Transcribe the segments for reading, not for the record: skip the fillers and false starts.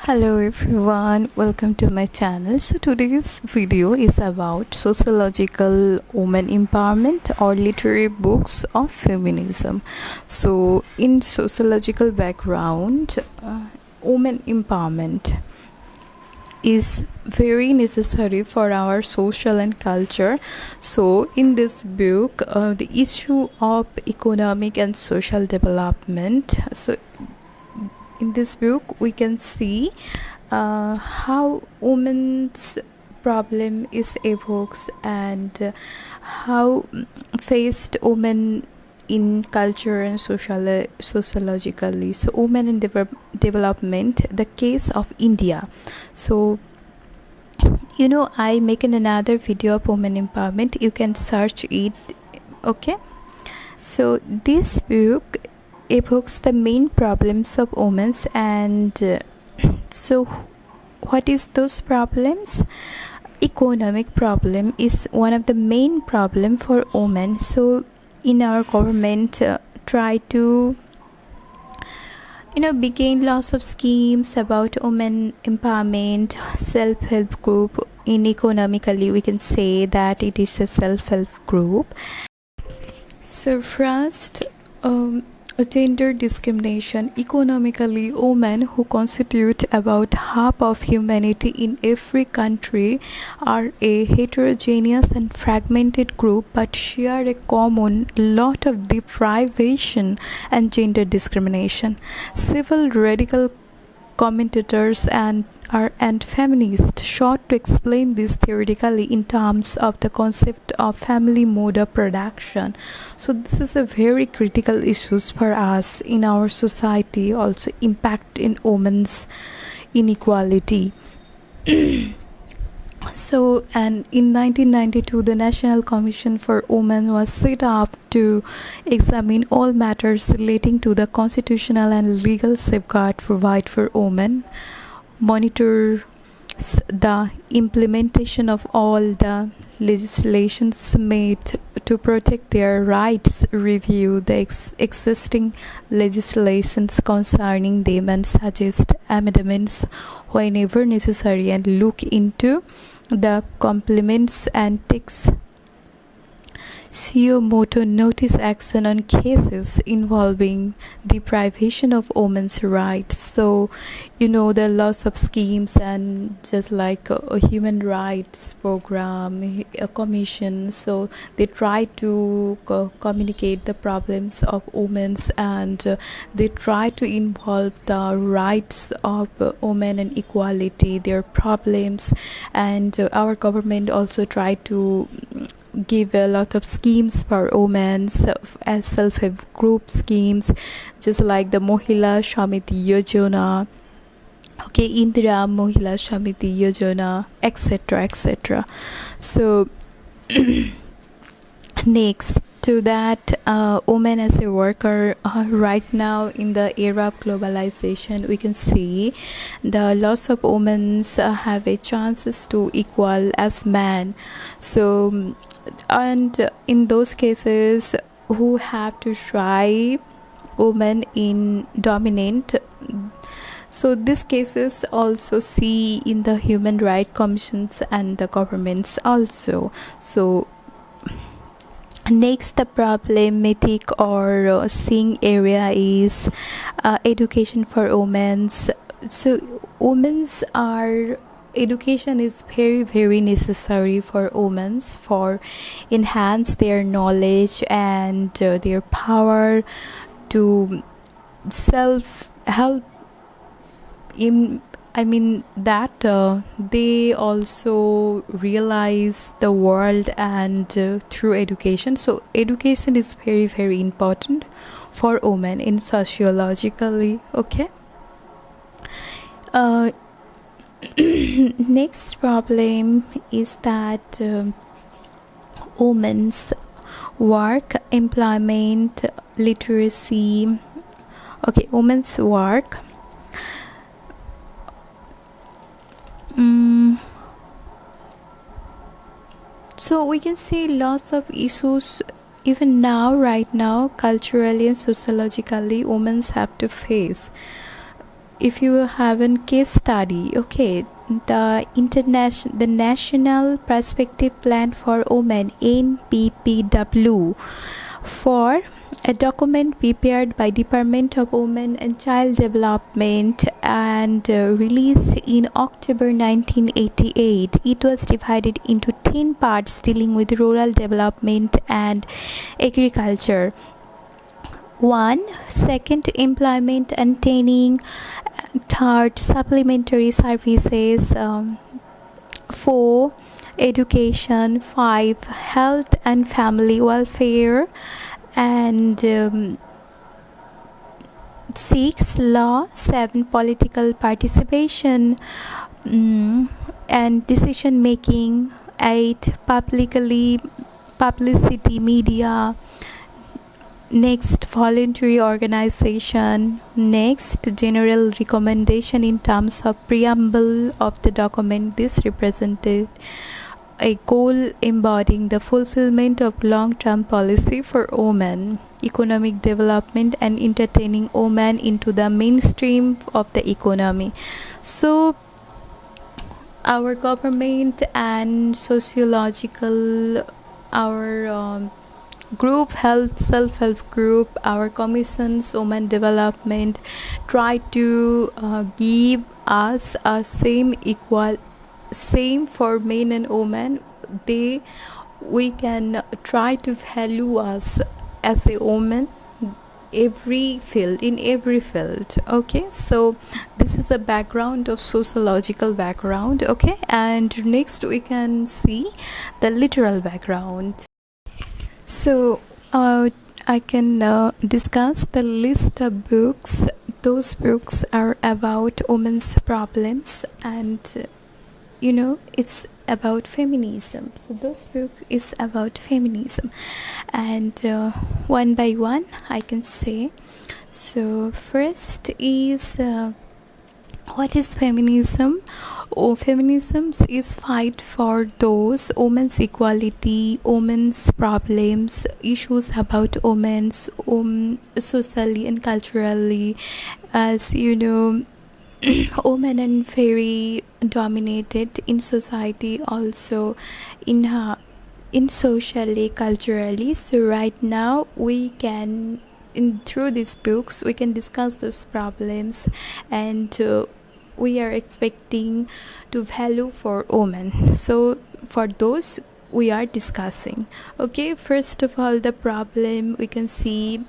Hello everyone, welcome to my channel. So today's video is about sociological women empowerment or literary books of feminism. So in sociological background, women empowerment is very necessary for our social and culture. So in this book, the issue of economic and social development. So in this book we can see how women's problem is evoked and how faced women in culture and sociologically. So women in development, the case of India. So I make another video of women empowerment, you can search it. Okay, so this book evokes the main problems of women, and so what is those problems? Economic problem is one of the main problem for women. So in our government try to begin lots of schemes about women empowerment, self-help group. In economically we can say that it is a self-help group. So first, gender discrimination. Economically, women, who constitute about half of humanity in every country, are a heterogeneous and fragmented group but share a common lot of deprivation and gender discrimination. Several radical commentators and feminists sought to explain this theoretically in terms of the concept of family mode of production. So this is a very critical issue for us in our society, also impact in women's inequality. So, and in 1992 the National Commission for Women was set up to examine all matters relating to the constitutional and legal safeguard provide for women, monitor the implementation of all the legislations made to protect their rights, review the existing legislations concerning them and suggest amendments whenever necessary, and look into the complements and takes suo motu notice action on cases involving deprivation of women's rights. So the lots of schemes and just like a human rights program, a commission, so they try to communicate the problems of women, and they try to involve the rights of women and equality, their problems, and our government also try to give a lot of schemes for women as self-help group schemes, just like the Mohila Shamiti Yojana, Indira Mohila Shamiti Yojana, etc. So next to that, women as a worker, right now in the era of globalization, we can see the loss of women have a chances to equal as men. So, and in those cases who have to try women in dominant, so these cases also see in the human rights commissions and the governments also. So next, the problematic or seeing area is education for women. So women's are education is very necessary for women for enhance their knowledge and their power to self help. That they also realize the world and through education. So education is very important for women in sociologically. Next problem is that women's work, employment, literacy. Women's work. So we can see lots of issues even right now, culturally and sociologically, women have to face. if you have a case study, okay, the National Perspective Plan for Women, NPPW, for a document prepared by Department of Women and Child Development and released in October 1988. It was divided into 10 parts dealing with rural development and agriculture. 1. Second, employment and training. Third, supplementary services. 4. Education. 5. Health and family welfare. And 6. Law. 7. Political participation and decision making. 8. Publicity, media. Next, voluntary organization. Next, general recommendation in terms of preamble of the document. This represented a goal embodying the fulfillment of long-term policy for women, economic development, and entertaining women into the mainstream of the economy. So our government and sociological, our group health, self-help group, our commissions, women development, try to give us a same for men and women. We can try to value us as a woman in every field. Okay, so this is the background of sociological background. Okay, and next we can see the literal background. So I can discuss the list of books. Those books are about women's problems, and it's about feminism. So those books is about feminism, and one by one I can say. So first is what is feminism? Feminism is fight for those women's equality, women's problems, issues about women's socially and culturally. As you know, women are very dominated in society, also in socially, culturally. So right now we can, through these books, we can discuss those problems, and we are expecting to value for women. So for those we are discussing. Okay, first of all, the problem we can see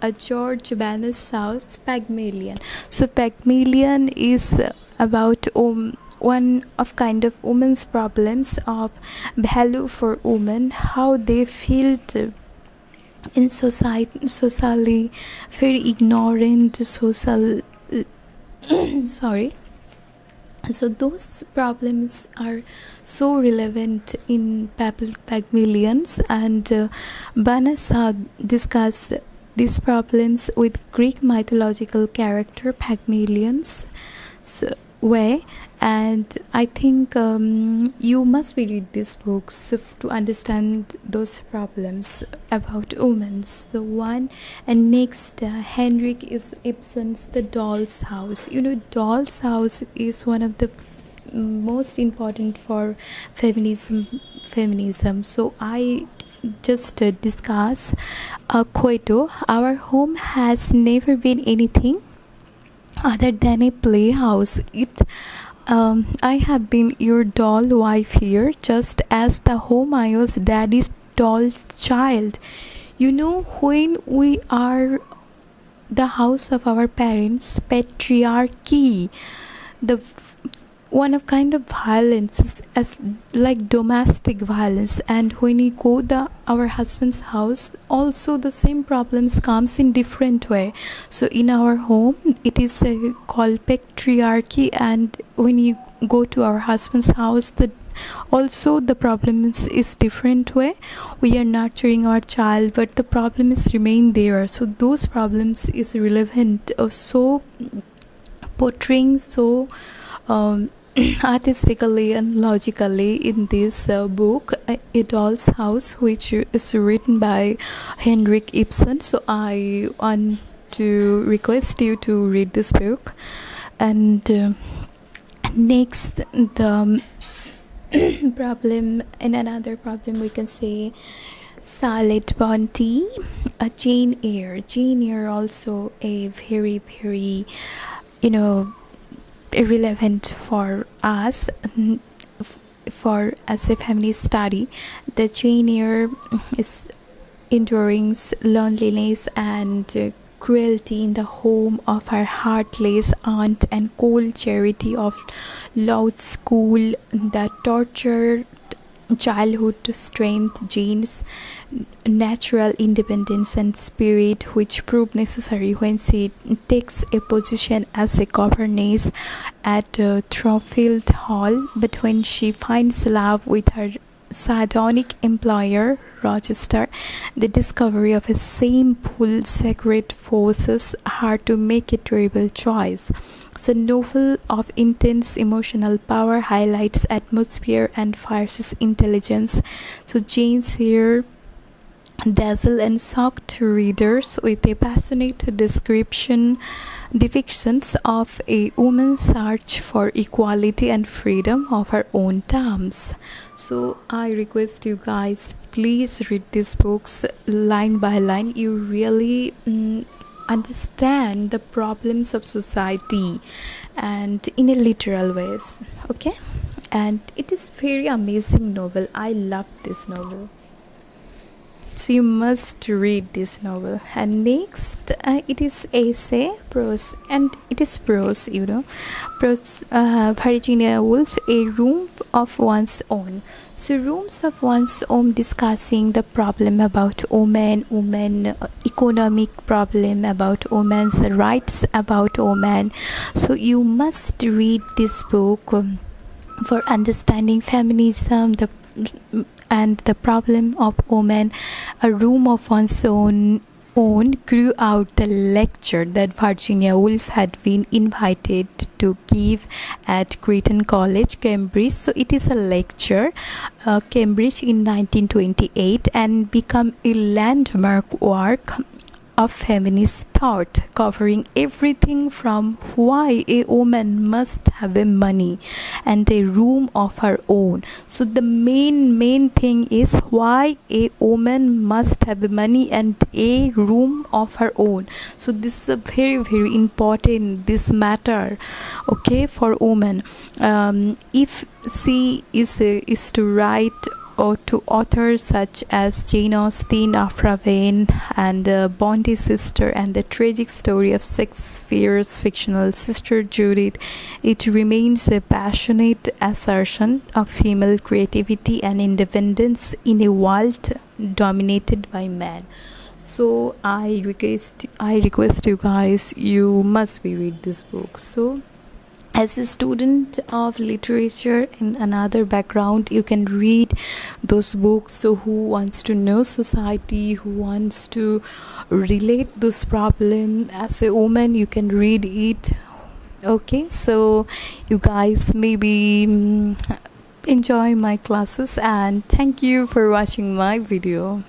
a George Banishaw's Pygmalion. So Pygmalion is about one of kind of women's problems of value for women, how they feel in socially very ignorant social sorry. So those problems are so relevant in Pygmalions, and Banasha discussed these problems with Greek mythological character Pygmalion's way. And I think you must read these books to understand those problems about women. So one, and next, Henrik Ibsen's The Doll's House. Doll's House is one of the most important for feminism. So I just discuss Quoto. Our home has never been anything other than a playhouse. I have been your doll wife here, just as the home I was daddy's doll child. When we are the house of our parents, patriarchy, the one of kind of violence as like domestic violence, and when we go our husband's house, also the same problems comes in different way. So in our home it is called patriarchy, and when you go to our husband's house, also the problem is different way. We are nurturing our child, but the problem is remain there. So those problems is relevant, so portraying so artistically and logically in this book, A Doll's House, which is written by Henrik Ibsen. So I want to request you to read this book. And next, the problem, and another problem we can say, Charlotte Bronte, a Jane Eyre also a very very, you know, irrelevant for us, for as a feminist study. The Jane Eyre is enduring loneliness and cruelty in the home of her heartless aunt and cold charity of Loud School, the tortured childhood strength, Jane's natural independence and spirit, which prove necessary when she takes a position as a governess at Thornfield Hall. But when she finds love with her sardonic employer Rochester, the discovery of a shameful secret forces her to make a terrible choice. The novel of intense emotional power highlights atmosphere and fierce intelligence. So Jane's here dazzle and shocked readers with a passionate depictions of a woman's search for equality and freedom of her own terms. So I request you guys, please read these books line by line. You really understand the problems of society and in a literal ways. Okay, and it is very amazing novel. I love this novel, so you must read this novel. And next, it is essay, prose, and it is prose, prose. Virginia Woolf, A Room of One's Own. So rooms of one's own, discussing the problem about women, economic problem about women's rights, about women. So you must read this book for understanding feminism, and the problem of women. A Room of One's Own grew out the lecture that Virginia Woolf had been invited to give at Creighton College, Cambridge. So it is a lecture, Cambridge in 1928, and become a landmark work of feminist thought, covering everything from why a woman must have a money and a room of her own. So the main thing is why a woman must have a money and a room of her own. So this is a very important, this matter, okay, for women. If she is to write, or to authors such as Jane Austen, Afra Wayne, and Bondi Sister, and the tragic story of Shakespeare's fictional sister Judith, it remains a passionate assertion of female creativity and independence in a world dominated by men. So I request you guys, you must be read this book. So as a student of literature in another background, you can read those books. So who wants to know society, who wants to relate this problem as a woman, you can read it. Okay, so you guys maybe enjoy my classes, and thank you for watching my video.